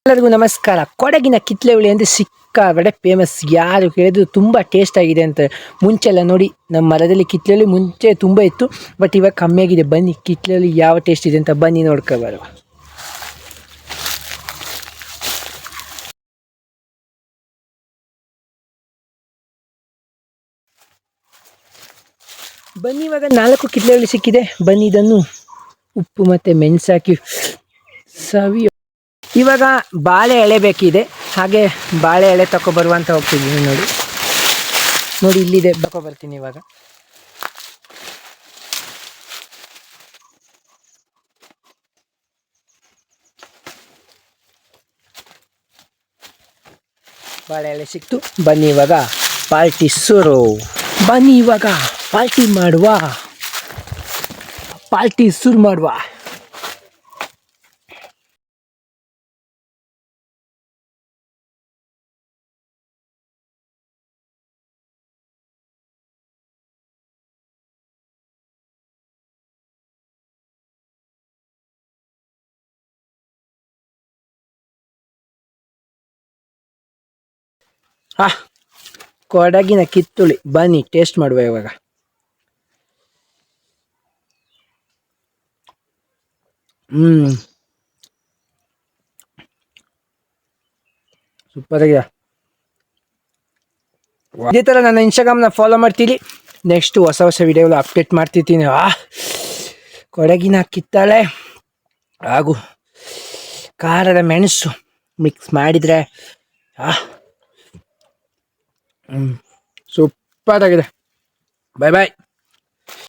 ಎಲ್ಲರಿಗೂ ನಮಸ್ಕಾರ. ಕೊಡಗಿನ ಕಿತ್ಲೆ ಹುಳಿ ಅಂದರೆ ಸಿಕ್ಕಾಬಡೆ ಫೇಮಸ್. ಯಾರು ಕೇಳಿದ್ರು ತುಂಬ ಟೇಸ್ಟ್ ಆಗಿದೆ ಅಂತ. ಮುಂಚೆಲ್ಲ ನೋಡಿ ನಮ್ಮ ಮರದಲ್ಲಿ ಕಿತ್ಲೆ ಹುಳಿ ಮುಂಚೆ ತುಂಬ ಇತ್ತು, ಬಟ್ ಇವಾಗ ಕಮ್ಮಿ ಆಗಿದೆ. ಬನ್ನಿ ಕಿತ್ಲೆ ಹುಳಿ ಯಾವ ಟೇಸ್ಟ್ ಇದೆ ಅಂತ ಬನ್ನಿ ನೋಡ್ಕೊಬಾರ. ಬನ್ನಿ, ಇವಾಗ 4 ಕಿತ್ಲೆ ಹುಳಿ ಸಿಕ್ಕಿದೆ. ಬನ್ನಿ ಇದನ್ನು ಉಪ್ಪು ಮತ್ತು ಮೆಣಸಾಕಿ ಸವಿ. ಇವಾಗ ಬಾಳೆ ಎಳೆ ಬೇಕಿದೆ, ಹಾಗೆ ಬಾಳೆ ಎಳೆ ತಗೊಬರುವಂತ ಹೋಗ್ತಿದ್ದೀನಿ. ನೋಡಿ ಇಲ್ಲಿದೆ, ಬರ್ತೀನಿ ಇವಾಗ. ಬಾಳೆ ಎಳೆ ಸಿಕ್ತು. ಬನ್ನಿ ಇವಾಗ ಪಾರ್ಟಿ ಶುರು. ಬನ್ನಿ ಇವಾಗ ಪಾರ್ಟಿ ಮಾಡುವ, ಪಾರ್ಟಿ ಶುರು ಮಾಡುವ. ಕೊಡಗಿನ ಕಿತ್ತುಳಿ, ಬನ್ನಿ ಟೇಸ್ಟ್ ಮಾಡುವ ಇವಾಗ. ಸೂಪರ್ ಆಗಿದೆ. ಇದೇ ಥರ ನನ್ನ ಇನ್ಸ್ಟಾಗ್ರಾಮ್ನ ಫಾಲೋ ಮಾಡ್ತೀರಿ. ನೆಕ್ಸ್ಟ್ ಹೊಸ ವಿಡಿಯೋಗಳು ಅಪ್ಡೇಟ್ ಮಾಡ್ತಿರ್ತೀನಿ. ಕೊಡಗಿನ ಕಿತ್ತಳೆ ಹಾಗೂ ಖಾರದ ಮೆಣಸು ಮಿಕ್ಸ್ ಮಾಡಿದರೆ ಸೂಪರ್ ಆಗಿದೆ. ಬಾಯ್ ಬಾಯ್.